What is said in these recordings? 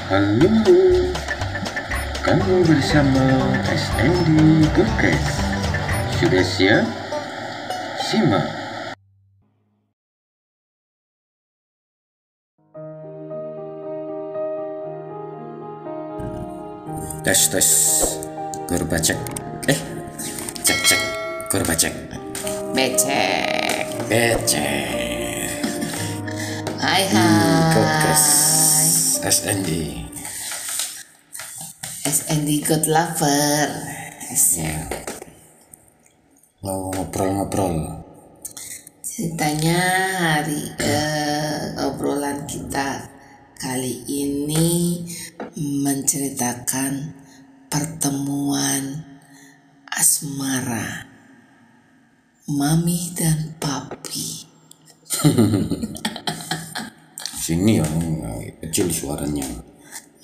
Halo, kamu bersama SND Podcast. Sudah siap? Simak. Tes guru bacek. Cek guru bacek. Becek. Hai Podcast SND Good Lover. ya. Mau ngobrol Ceritanya obrolan kita kali ini menceritakan pertemuan asmara Mami dan Papi. sini yang kecil suaranya.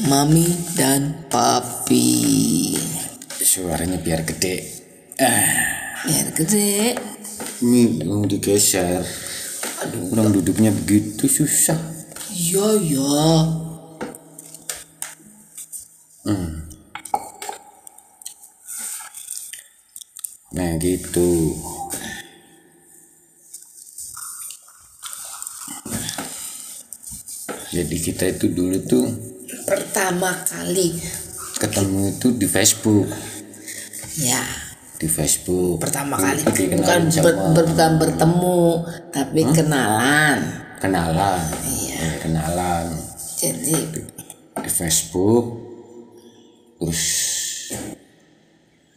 Mami dan Papi. Suaranya biar gede. Biar gede. Ini mau digeser. Aduh, orang duduknya begitu susah. Iya. Nah gitu. Jadi kita itu dulu tuh Pertama kali ketemu itu di Facebook. ya. Di Facebook. Pertama Dulu kali tuh bukan dikenalin sama bukan bertemu, tapi kenalan. kenalan. Iya. Kenalan Jadi di Facebook. Terus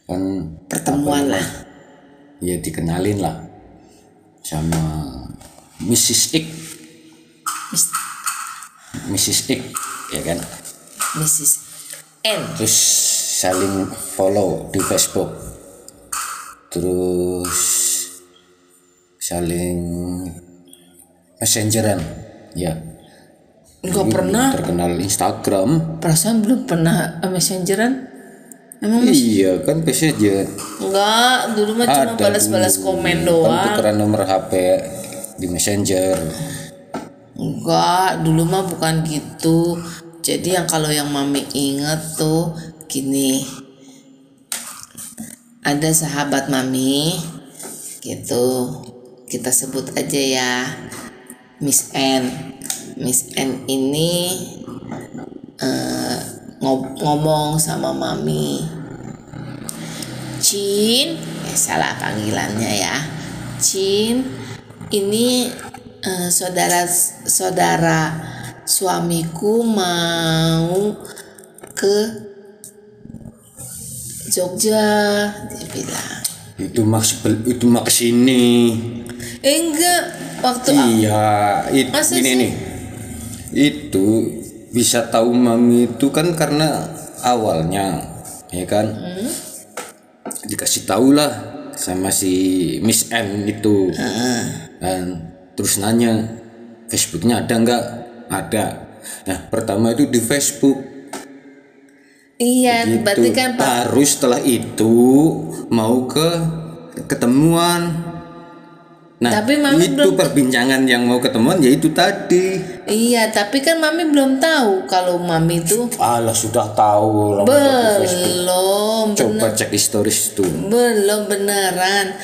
kan pertemuan lah. ya dikenalin lah sama Mrs. X. Mrs. X ya kan. Mrs. N. Terus saling follow di Facebook, terus saling messengeran ya. Enggak Ini pernah. terkenal Instagram. Perasaan belum pernah messengeran. Emang Iya kan messenger enggak, dulu mah cuma ada balas-balas dulu. komen Kan doang. tukeran nomor HP di messenger. Enggak, dulu mah bukan gitu. Jadi kalau yang Mami inget tuh gini. Ada sahabat Mami gitu. Kita sebut aja ya Miss N. Miss N ini ngomong sama Mami, Cin, salah panggilannya ya, Cin, ini saudara suamiku mau ke Jogja, dia bilang. Itu mah kesini. Enggak, waktu Iya, Masa ini sih? nih. Itu bisa tahu Mami itu kan karena awalnya ya kan. Dikasih tahu lah sama si Miss N itu. Dan terus nanya, Facebooknya ada nggak? Ada. Nah, pertama itu di Facebook. Iya, Gitu. berarti kan Baru setelah itu mau ke ketemuan. Nah, Tapi Mami itu perbincangan yang mau ketemuan yaitu tadi. iya, tapi kan Mami belum tahu kalau Mami itu Alah sudah tahu lah di Facebook. belum Coba cek historis itu. belum beneran.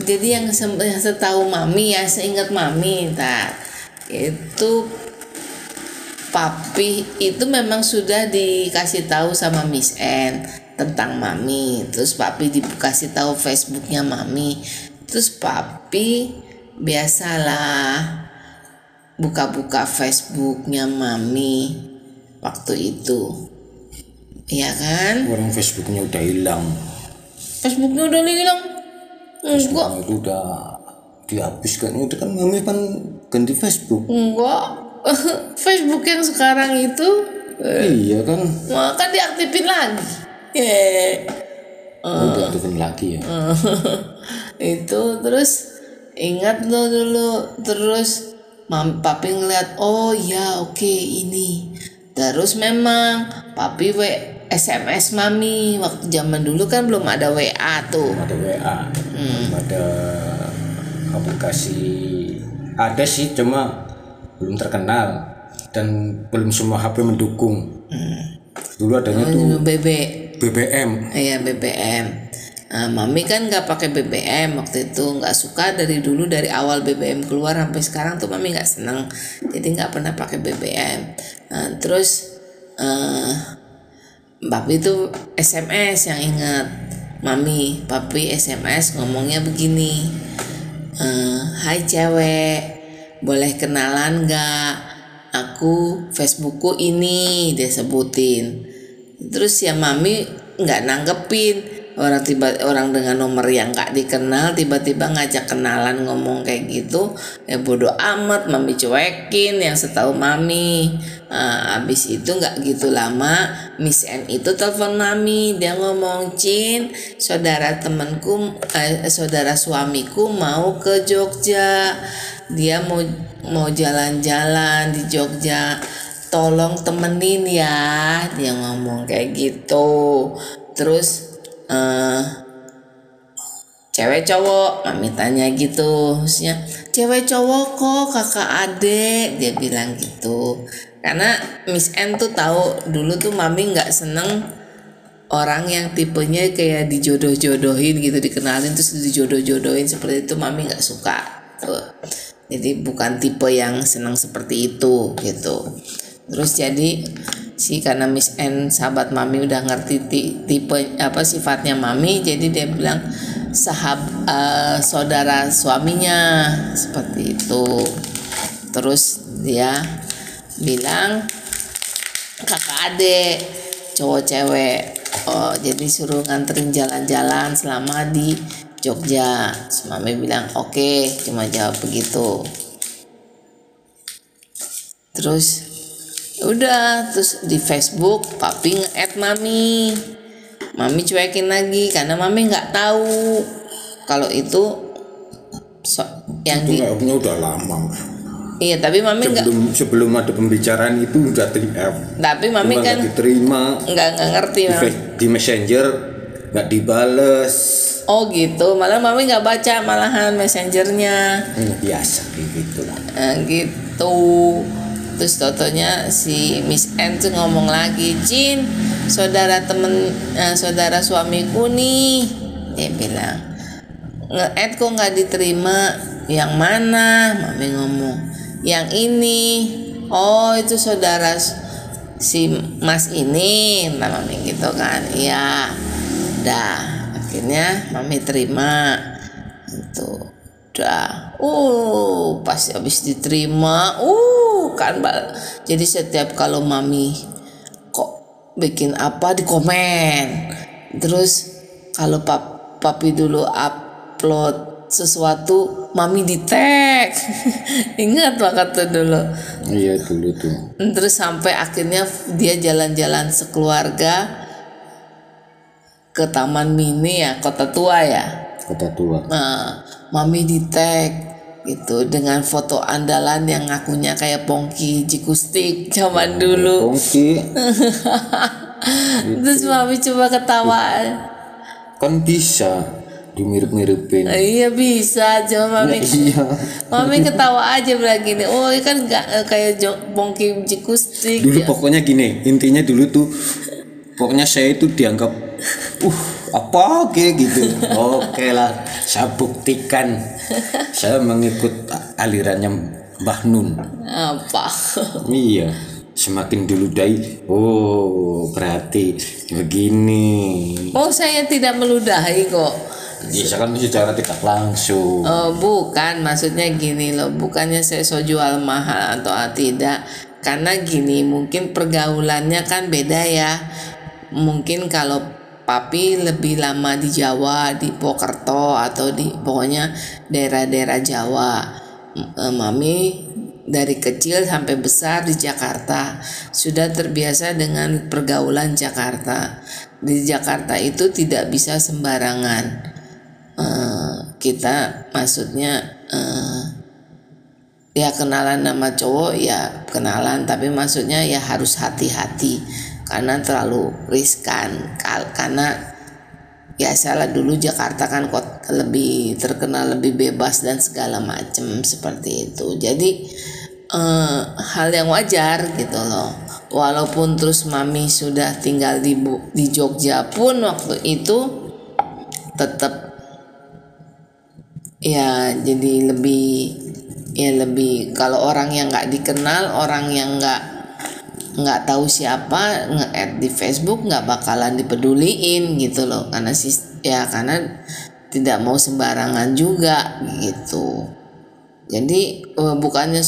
Jadi yang setahu Mami ya, seingat Mami, itu Papi itu memang sudah dikasih tahu sama Miss N tentang Mami. Terus Papi dikasih tahu Facebooknya Mami. Terus Papi biasalah buka-buka Facebooknya Mami waktu itu, ya kan? Orang Facebooknya udah hilang. Facebooknya udah hilang. Enggak, Facebooknya itu udah dihapuskan. Itu kan Mami kan ganti Facebook. enggak. Facebook yang sekarang itu Iya kan. kan diaktifin lagi. Udah aktifin lagi ya. Itu terus ingat lo dulu, terus Papi ngeliat, oh ya oke, ini. Terus memang Papi SMS Mami waktu zaman dulu kan belum ada WA tuh. Ada WA, ada aplikasi, ada sih cuma belum terkenal. dan belum semua HP mendukung. Dulu adanya tuh BBM. Iya, BBM. Nah, Mami kan nggak pakai BBM waktu itu, nggak suka dari dulu, dari awal BBM keluar sampai sekarang tuh Mami nggak seneng, jadi nggak pernah pakai BBM. Nah, terus Papi itu SMS yang ingat Mami, Papi SMS ngomongnya begini, hai cewek, boleh kenalan nggak? Aku Facebookku ini, dia sebutin. Terus ya Mami nggak nanggepin. Orang dengan nomor yang nggak dikenal tiba-tiba ngajak kenalan ngomong kayak gitu, ya bodo amat, Mami cuekin yang setahu Mami. Abis itu nggak gitu lama Miss N itu telepon Mami, dia ngomong, Cin, saudara suamiku mau ke Jogja, dia mau jalan-jalan di Jogja, tolong temenin ya, dia ngomong kayak gitu. Terus cewek cowok, Mami tanya gitu, maksudnya cewek cowok kok, kakak adik, dia bilang gitu. Karena Miss N tuh tahu dulu tuh Mami nggak seneng orang yang tipenya kayak dijodoh-jodohin gitu, dikenalin terus dijodoh-jodohin seperti itu, Mami nggak suka tuh. Jadi bukan tipe yang seneng seperti itu gitu. Terus jadi karena Miss N sahabat Mami udah ngerti tipe apa sifatnya Mami, jadi dia bilang saudara suaminya seperti itu. Terus dia bilang kakak adik, cowok cewek. Jadi suruh nganterin jalan-jalan selama di Jogja. Terus Mami bilang oke, cuma jawab begitu. Terus udah, terus di Facebook Papi nge-add Mami cuekin lagi karena Mami nggak tahu kalau itu yang itu udah lama. Iya, tapi Mami sebelum ada pembicaraan itu udah tapi Mami kan diterima, nggak ngerti di Messenger nggak dibales. Oh gitu, malah Mami nggak baca malahan Messengernya. Biasa gitu lah. Gitu. Terus totonya si Miss N tuh ngomong lagi, Jin, saudara suamiku nih, dia bilang, nge-add kok nggak diterima, yang mana? Mami ngomong, yang ini. Oh itu saudara si Mas ini, nah Mami gitu kan. Iya, dah akhirnya Mami terima itu. Udah, pas habis diterima, kan jadi setiap kalau Mami kok bikin apa di komen, terus kalau Papi dulu upload sesuatu Mami di tag. Ingat banget tuh dulu. Iya dulu tuh. Terus sampai akhirnya dia jalan-jalan sekeluarga ke Taman Mini ya, Kota Tua ya. Kota Tua. Nah, Mami di tag gitu dengan foto andalan yang ngakunya kayak Pongki Jikustik zaman dulu. Pongki. Terus Mami coba ketawa. Kan bisa dimirip-miripin. Iya bisa, cuma Mami. Iya. Mami ketawa aja bilang gini. Oh kan nggak kayak Pongki Jikustik. Dulu ya. pokoknya gini, intinya dulu tuh pokoknya saya itu dianggap apa kayak gitu. Oke lah, saya buktikan saya mengikut alirannya Mbah Nun. Apa? Iya, semakin diludahi. Oh berarti begini. Oh saya tidak meludahi kok. Bisa kan secara tidak langsung. Oh bukan, maksudnya gini loh, bukannya saya so jual mahal atau tidak. Karena gini, mungkin pergaulannya kan beda ya. Mungkin kalau Papi lebih lama di Jawa, di Purwokerto atau di pokoknya daerah-daerah Jawa. Mami dari kecil sampai besar di Jakarta, sudah terbiasa dengan pergaulan Jakarta. Di Jakarta itu tidak bisa sembarangan. Kita maksudnya ya kenalan nama cowok ya kenalan, tapi maksudnya ya harus hati-hati karena terlalu riskan. Karena ya salah dulu Jakarta kan lebih terkenal lebih bebas dan segala macam seperti itu. Jadi hal yang wajar gitu loh. Walaupun terus mami sudah tinggal di Jogja pun waktu itu tetap ya jadi lebih kalau orang yang nggak dikenal, orang yang nggak tahu siapa nge-add di Facebook nggak bakalan dipeduliin gitu loh, karena tidak mau sembarangan juga gitu. Jadi bukannya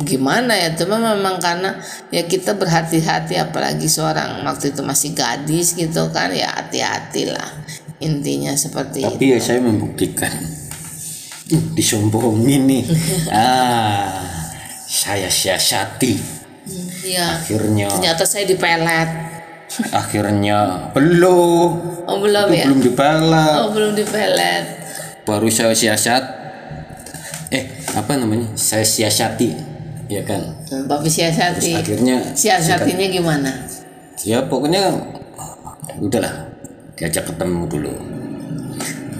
gimana ya, cuma memang karena ya kita berhati-hati, apalagi seorang waktu itu masih gadis gitu kan, ya hati-hatilah intinya seperti Tapi itu. ya saya membuktikan disombongin nih. Saya siasati. Ya Akhirnya ternyata saya dipelet. belum. Oh belum Itu ya? belum dipelet. Oh belum dipelet. Baru saya siasat. Saya siasati, ya kan? Papi siasati. Terus akhirnya Siasatinya gimana? ya pokoknya udahlah, diajak ketemu dulu.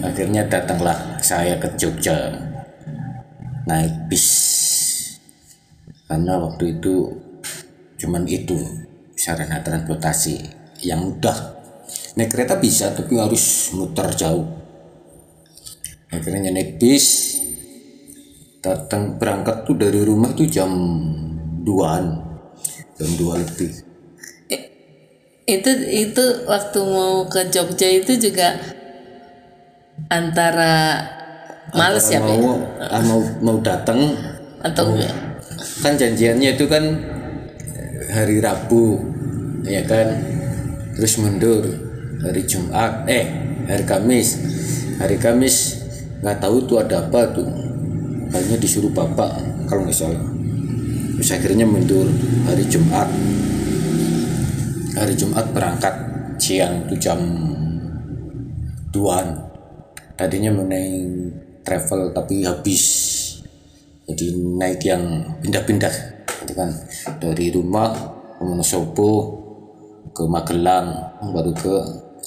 Akhirnya datanglah saya ke Jogja naik bis, karena waktu itu cuman itu sarana transportasi yang mudah. Naik kereta bisa tapi harus muter jauh. Akhirnya naik bis, berangkat tuh dari rumah tuh jam 2 lebih. Itu waktu mau ke Jogja itu juga antara males ya, mau datang atau enggak? kan janjiannya itu kan hari Rabu, ya kan, terus mundur hari Jumat, hari Kamis nggak tahu tuh ada apa tuh, kayaknya disuruh bapak kalau nggak salah. Terus akhirnya mundur hari Jumat berangkat siang tuh jam 2-an. Tadinya mau naik travel tapi habis, jadi naik yang pindah-pindah gitu kan, dari rumah ke Wonosobo ke Magelang baru ke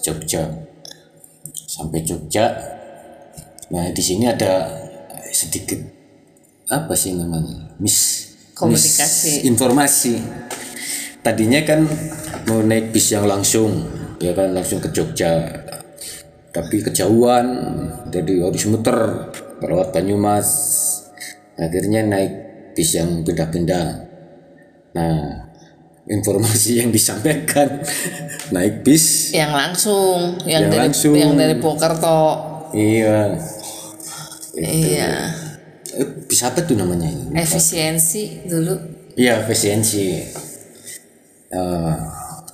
Jogja. Sampai Jogja, nah di sini ada sedikit apa sih namanya, Komunikasi. informasi. Tadinya kan mau naik bis yang langsung, ya kan, langsung ke Jogja, tapi kejauhan, jadi harus muter lewat Banyumas. Akhirnya naik bis yang pindah-pindah. Nah, informasi yang disampaikan naik bis Yang langsung, yang dari Purwokerto. Iya. Iya. Bis apa tuh namanya? Efisiensi dulu. Iya, efisiensi.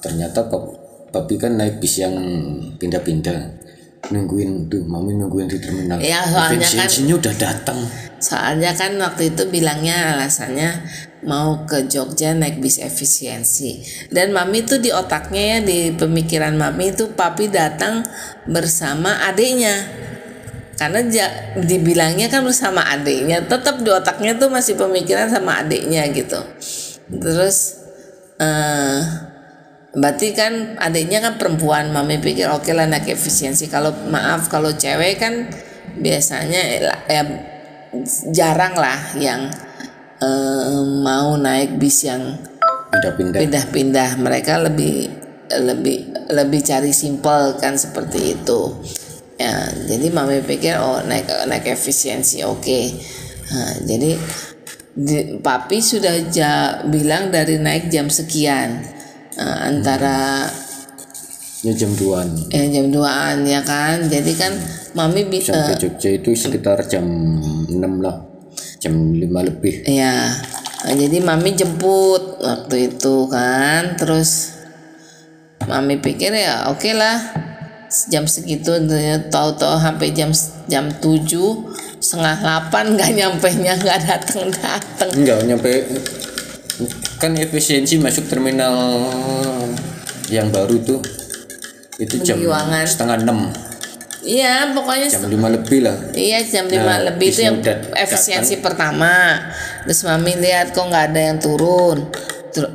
Ternyata papi kan naik bis yang pindah-pindah, mami nungguin di terminal. Ya, soalnya kan efisiensinya udah datang. Soalnya kan waktu itu bilangnya alasannya mau ke Jogja naik bis efisiensi. Dan mami tuh di otaknya ya, di pemikiran mami itu papi datang bersama adiknya. Karena dibilangnya kan bersama adiknya, tetap di otaknya tuh masih pemikiran sama adiknya gitu. Terus berarti kan adiknya kan perempuan, mami pikir oke lah naik efisiensi. Kalau cewek kan biasanya ya jarang lah yang mau naik bis yang pindah-pindah. Mereka lebih cari simple kan, seperti itu ya. Jadi mami pikir naik efisiensi oke. Nah, jadi papi sudah bilang dari naik jam sekian, antara ya jam 2-an. Jam 2-an ya kan. Jadi kan mami sampai Jogja itu sekitar jam 6 lah, jam 5 lebih. Ya, jadi mami jemput waktu itu kan. Terus mami pikir ya oke lah, jam segitu, tahu-tahu sampai jam 7:30 nggak datang. Enggak nyampe, kan efisiensi masuk terminal yang baru tuh itu jam setengah 6. Iya, pokoknya jam 5 lebih lah. Iya, jam 5 lebih itu yang efisiensi pertama. Terus mami lihat kok nggak ada yang turun.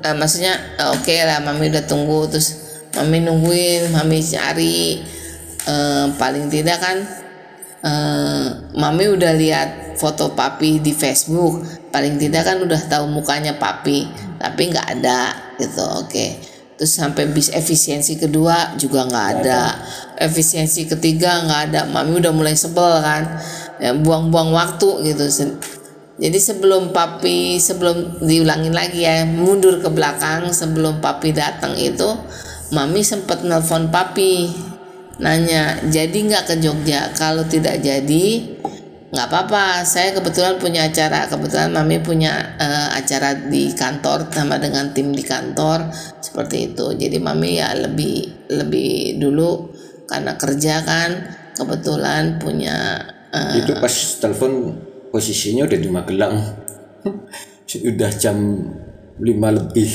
Maksudnya oke lah, mami udah tunggu. Terus mami nungguin, mami cari, paling tidak kan mami udah lihat foto papi di Facebook, paling tidak kan udah tahu mukanya papi, tapi nggak ada gitu. Oke. Terus sampai bis efisiensi kedua juga nggak ada, efisiensi ketiga nggak ada. Mami udah mulai sebel kan, ya, buang-buang waktu gitu. Jadi sebelum diulangin lagi ya, mundur ke belakang sebelum papi datang itu, mami sempat nelpon papi, nanya jadi nggak ke Jogja. Kalau tidak jadi nggak apa-apa, saya kebetulan punya acara, kebetulan mami punya acara di kantor sama dengan tim di kantor seperti itu. Jadi mami ya lebih dulu karena kerja kan, kebetulan punya Itu pas telepon posisinya udah di Magelang. Udah jam 5 lebih.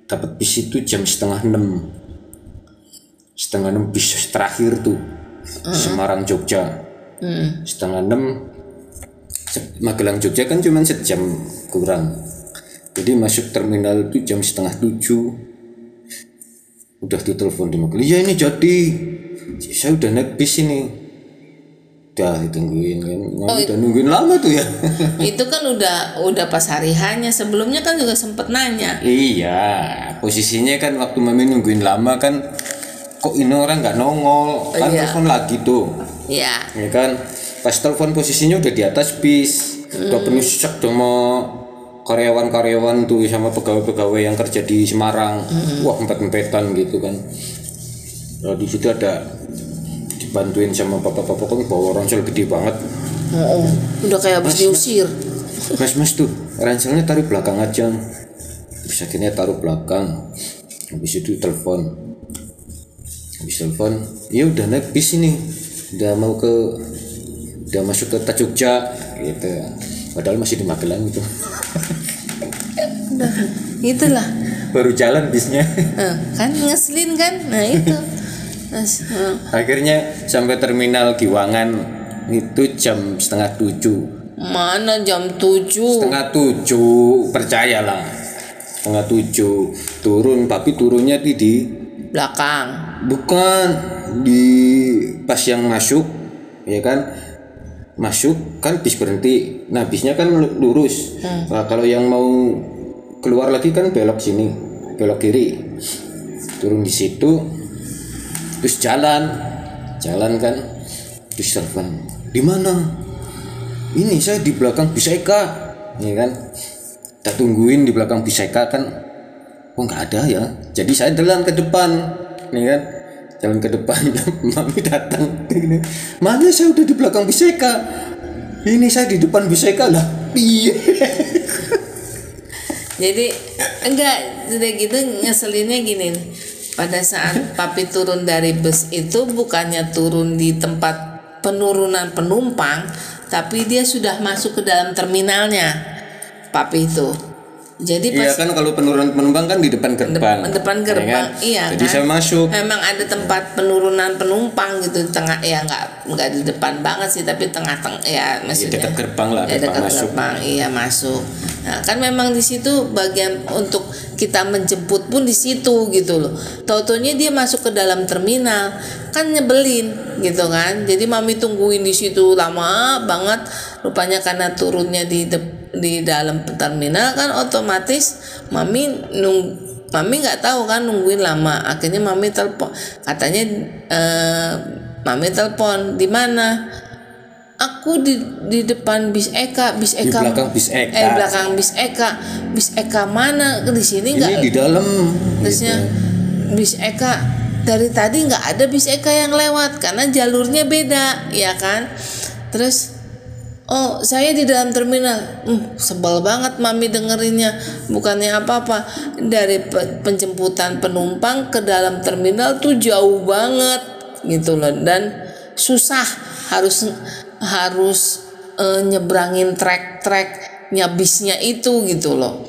Dapat bis itu jam setengah 6. Setengah 6 bis terakhir tuh. Semarang Jogja. Setengah 6. Magelang Jogja kan cuma sejam kurang. Jadi masuk terminal itu jam setengah 7. Udah ditelepon di Magelang. Ya ini jadi. Saya udah naik bis ini. Udah ditungguin kan. Udah nungguin lama tuh ya. Itu kan udah pas hari hanya, sebelumnya kan juga sempet nanya. Iya, posisinya kan waktu mami nungguin lama kan, kok ini orang nggak nongol, kan Iya. telepon lagi tuh. Ya, Ya kan, pas telepon posisinya udah di atas bis, udah penuh sesak sama karyawan-karyawan tuh sama pegawai-pegawai yang kerja di Semarang. Wah, empet-empetan gitu kan. Nah, di situ ada dibantuin sama bapak-bapak kan bawa ransel gede banget. udah kayak habis diusir. Mas tuh ranselnya taruh belakang aja. Terus akhirnya taruh belakang. Habis itu telepon. Ya udah naik bis ini. Udah masuk ke Jogja gitu. Padahal masih di Magelang gitu. Itulah. Baru jalan bisnya. Kan ngeselin kan. Nah itu. Akhirnya sampai terminal Giwangan itu jam setengah 7. Mana jam 7? Setengah 7, percayalah. Setengah 7 turun, tapi turunnya di Belakang. bukan di pas yang masuk, ya kan? Masuk kan bis berhenti. Nah, bisnya kan lurus. Nah, kalau yang mau keluar lagi kan belok sini, belok kiri. Turun di situ. Terus jalan kan. Terus telepon. Di mana? Ini saya di belakang bis Eka, ya kan? Kita tungguin di belakang bis Eka kan. Oh nggak ada ya. Jadi saya jalan ke depan, nih kan? Jalan ke depan, mami datang. Mana saya udah di belakang bis Eka? Ini saya di depan bis Eka lah. Iya. Jadi enggak, udah gitu ngeselinnya gini nih. Pada saat papi turun dari bus itu bukannya turun di tempat penurunan penumpang, tapi dia sudah masuk ke dalam terminalnya, papi itu. Jadi Iya kan kalau penurunan penumpang kan di depan gerbang. depan gerbang, iya Jadi kan? saya masuk. Memang ada tempat penurunan penumpang gitu di tengah, ya nggak di depan banget sih, tapi tengah-tengah ya maksudnya. dekat gerbang lah, Ya, gerbang dekat masuk. gerbang, iya masuk. Nah kan memang di situ bagian untuk kita menjemput pun di situ gitu loh. Tau-taunya dia masuk ke dalam terminal, kan nyebelin gitu kan. Jadi mami tungguin di situ lama banget. Rupanya karena turunnya di dalam terminal kan otomatis mami nggak tahu kan, nungguin lama. Akhirnya mami telepon, katanya mami telepon, di mana? Aku di depan bis Eka. Di belakang bis Eka. Belakang bis Eka. Bis Eka mana? Di sini nggak? Ini di dalam. Terusnya Gitu. bis Eka dari tadi nggak ada bis Eka yang lewat karena jalurnya beda, ya kan? Terus oh saya di dalam terminal. Sebel banget mami dengerinnya. Bukannya apa-apa, dari penjemputan penumpang ke dalam terminal tuh jauh banget gitu loh, dan susah, harus nyebrangin trek-treknya bisnya itu gitu loh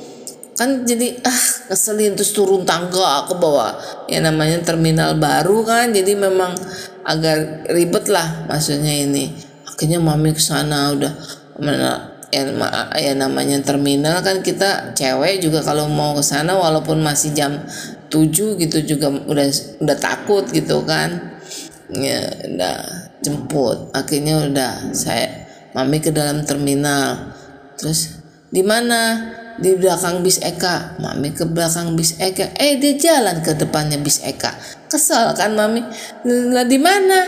kan. Jadi keselin. Terus turun tangga ke bawah, ya namanya terminal baru kan, jadi memang agak ribet lah maksudnya ini. Akhirnya mami kesana udah ya namanya terminal kan, kita cewek juga kalau mau kesana walaupun masih jam 7 gitu juga udah takut gitu kan. Ya udah jemput, akhirnya udah saya Mami ke dalam terminal. Terus di mana? Di belakang bis Eka. Mami ke belakang bis Eka. Dia jalan ke depannya bis Eka. Kesel kan Mami? Lah di mana?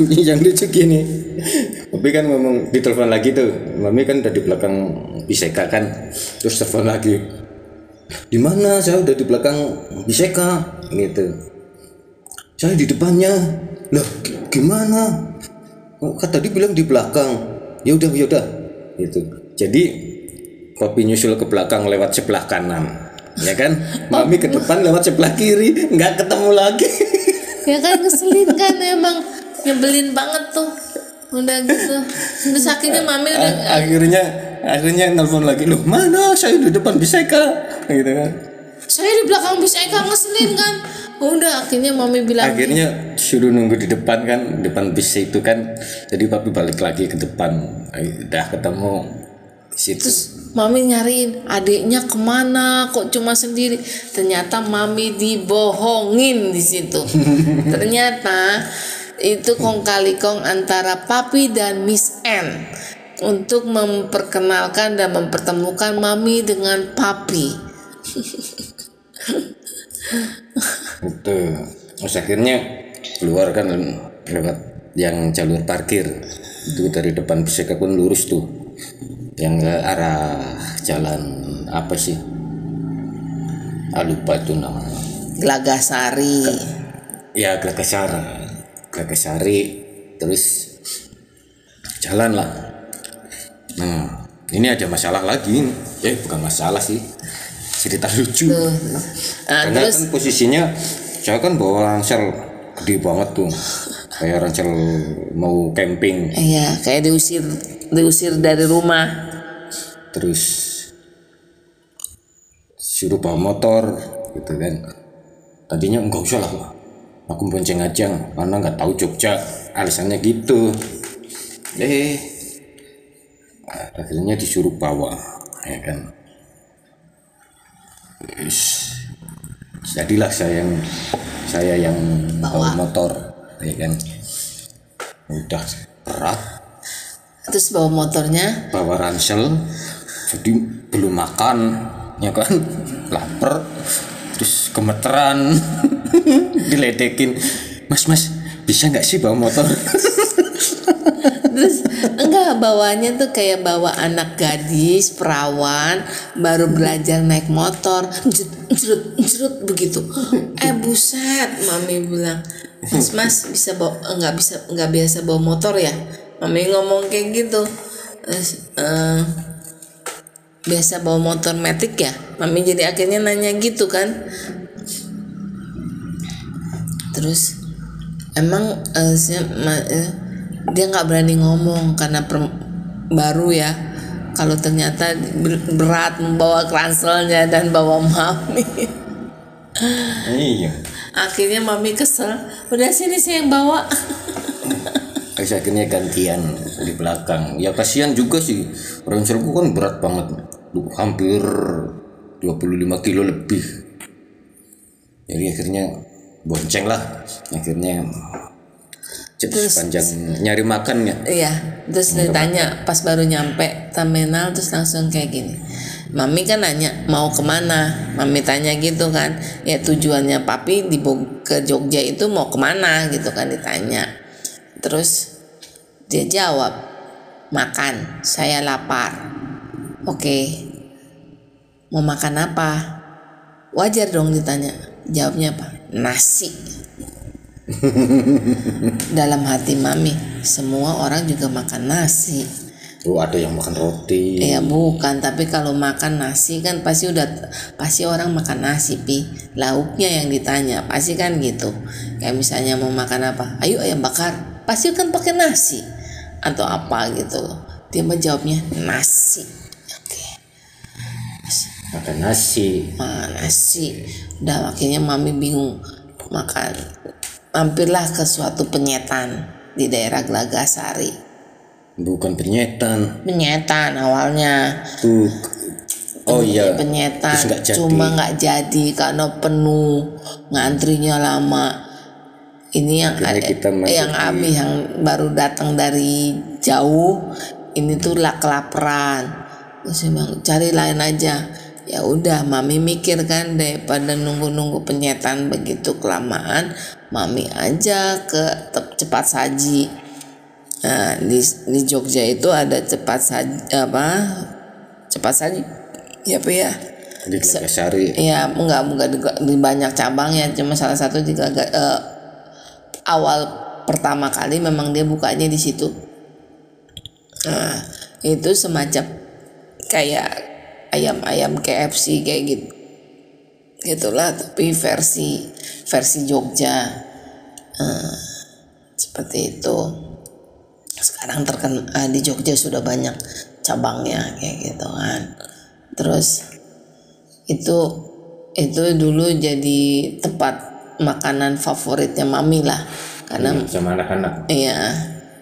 Yang lucu gini, Papi kan ngomong di telepon lagi tuh, Mami kan udah di belakang Biseka kan, terus telepon lagi, di mana? Saya udah di belakang Biseka gitu, saya di depannya. Lah gimana? Kan tadi bilang di belakang. Ya udah gitu. Jadi Papi nyusul ke belakang lewat sebelah kanan, ya kan? Mami ke depan lewat sebelah kiri, nggak ketemu lagi. Ya kan ngeselin kan emang, nyebelin banget tuh. Udah gitu. Terus akhirnya Mami udah akhirnya nelfon lagi, loh mana saya di depan Biseka gitu kan. Saya di belakang bis Eka, ngeselin kan. Udah akhirnya Mami bilang, Akhirnya suruh nunggu di depan kan, depan bis itu kan. Jadi Papi balik lagi ke depan, udah ketemu di situ. terus Mami nyariin adiknya kemana, kok cuma sendiri. Ternyata Mami dibohongin di situ. Ternyata itu kong kali kong antara Papi dan Miss N untuk memperkenalkan dan mempertemukan Mami dengan Papi. Itu terus akhirnya keluar kan lewat yang jalur parkir itu, dari depan Biseka pun lurus tuh, yang ke arah jalan apa sih, lupa itu namanya, Gelagasari. ya Gelagasari, terus jalan lah. Nah ini ada masalah lagi, bukan masalah sih, cerita lucu. Karena Terus kan posisinya saya kan bawa ransel gede banget tuh, kayak ransel mau camping. iya kayak diusir dari rumah. Terus suruh bawa motor gitu kan. Tadinya enggak usah lah, aku bonceng aja karena nggak tahu Jogja, alasannya gitu. Akhirnya disuruh bawa, ya kan. Jadilah saya yang bawa motor, ya kan. Udah berat, Terus bawa motornya, bawa ransel, jadi belum makan, ya kan, lapar, terus gemeteran. Diledekin, mas bisa nggak sih bawa motor? terus enggak, bawanya tuh kayak bawa anak gadis perawan baru belajar naik motor, jerut begitu. Buset, Mami bilang, mas bisa bawa, nggak biasa bawa motor ya? Mami ngomong kayak gitu. Terus, biasa bawa motor matic ya? Mami jadi akhirnya nanya gitu kan. Terus emang dia nggak berani ngomong karena baru ya. Kalau ternyata berat membawa ranselnya dan bawa Mami. Iya. Akhirnya Mami kesel, udah sini saya yang bawa. Terus akhirnya gantian di belakang. Ya kasihan juga sih, ranselku kan berat banget, hampir 25 kilo lebih. Jadi akhirnya bonceng lah. Akhirnya sepanjang nyari makan ya. Iya, terus ditanya pas baru nyampe terminal, terus langsung kayak gini. Mami kan nanya mau kemana, Mami tanya gitu kan. Ya tujuannya Papi ke Jogja itu mau kemana gitu kan ditanya. Terus dia jawab, makan, saya lapar. Oke, mau makan apa? Wajar dong ditanya. Jawabnya apa? Nasi. Dalam hati Mami, semua orang juga makan nasi. Ada yang makan roti. Ya bukan, tapi kalau makan nasi kan pasti orang makan nasi, Pi. Lauknya yang ditanya, pasti kan gitu. Kayak misalnya mau makan apa? Ayo ayam bakar. Pasti kan pakai nasi atau apa gitu. Dia menjawabnya nasi. Oke. Makan nasi. Nasi. Udah akhirnya Mami bingung makan. Mampirlah ke suatu penyetan di daerah Gelagasari. Bukan penyetan awalnya. Oh iya. Penyetan, cuma nggak jadi karena penuh, ngantrinya lama. Ini yang Abi yang baru datang dari jauh, ini tuh lah kelaparan. Terus saya bilang cari lain aja. Ya udah, mami mikir kan daripada nunggu penyetan begitu kelamaan, mami aja ke cepat saji. Nah di Jogja itu ada cepat saji ya apa ya? Di Sari. Ya enggak di banyak cabangnya, cuma salah satu juga awal pertama kali memang dia bukanya di situ. Nah, itu semacam kayak ayam KFC kayak gitu. Gitulah, tapi versi Jogja. Seperti itu. Sekarang di Jogja sudah banyak cabangnya kayak gitu kan. Terus itu dulu jadi tempat makanan favoritnya mami lah, karena sama anak-anak. iya,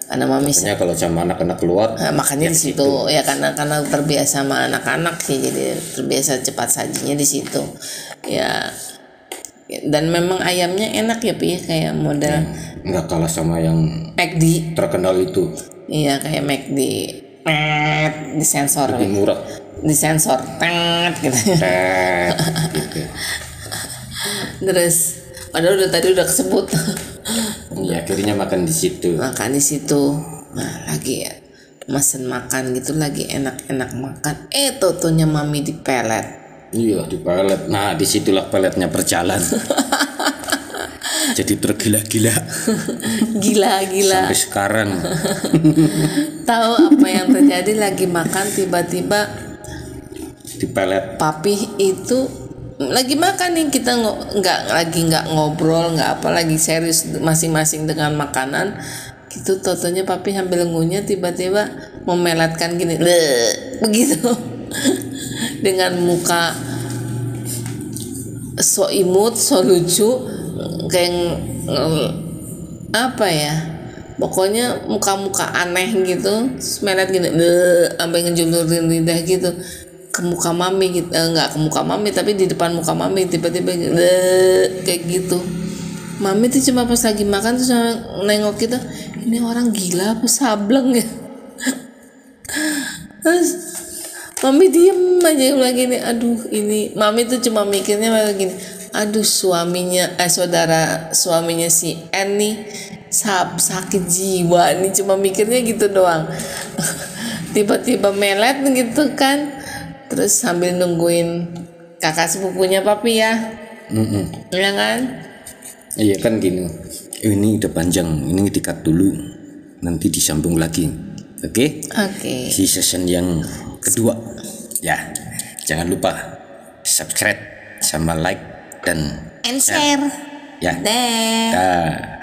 karena mami kalau sama anak-anak keluar makannya di situ ya, karena terbiasa sama anak-anak sih, jadi terbiasa cepat sajinya di situ ya. Dan memang ayamnya enak ya Pi, kayak model nggak kalah sama yang McD terkenal itu. Iya, kayak McD disensor, lebih murah, disensor gitu. gitu. Terus padahal tadi udah kesebut. Ya akhirnya makan di situ. Nah lagi ya mesen makan gitu, lagi enak-enak makan, totonya mami di pelet. Iya, di pelet. Nah disitulah peletnya berjalan. Jadi tergila-gila. Gila sampai sekarang. Tahu apa yang terjadi? Lagi makan tiba-tiba di pelet. Papi itu lagi makan nih, kita nggak ngobrol, nggak apa, lagi serius masing-masing dengan makanan gitu. Totonya papi sambil ngunyah tiba-tiba memelatkan gini, begitu. Dengan muka so imut, so lucu, kayak apa ya, pokoknya muka-muka aneh gitu, melet gini, sampai ngejulurin lidah gitu ke muka mami gitu. Enggak ke muka mami, tapi di depan muka mami tiba-tiba kayak gitu. Mami tuh cuma pas lagi makan tuh nengok kita, ini orang gila apa sableng ya. Terus mami diem aja bilang gini, aduh ini mami tuh cuma mikirnya gini, aduh suaminya suaminya si N nih sakit jiwa nih, cuma mikirnya gitu doang. Tiba-tiba melet gitu kan. Terus sambil nungguin kakak sepupunya papi ya. Ya kan? Iya kan gini. Ini udah panjang, ini di-cut dulu. Nanti disambung lagi. Oke? Oke. Di season yang kedua. Ya. Jangan lupa subscribe sama like dan share. Ya. Dah.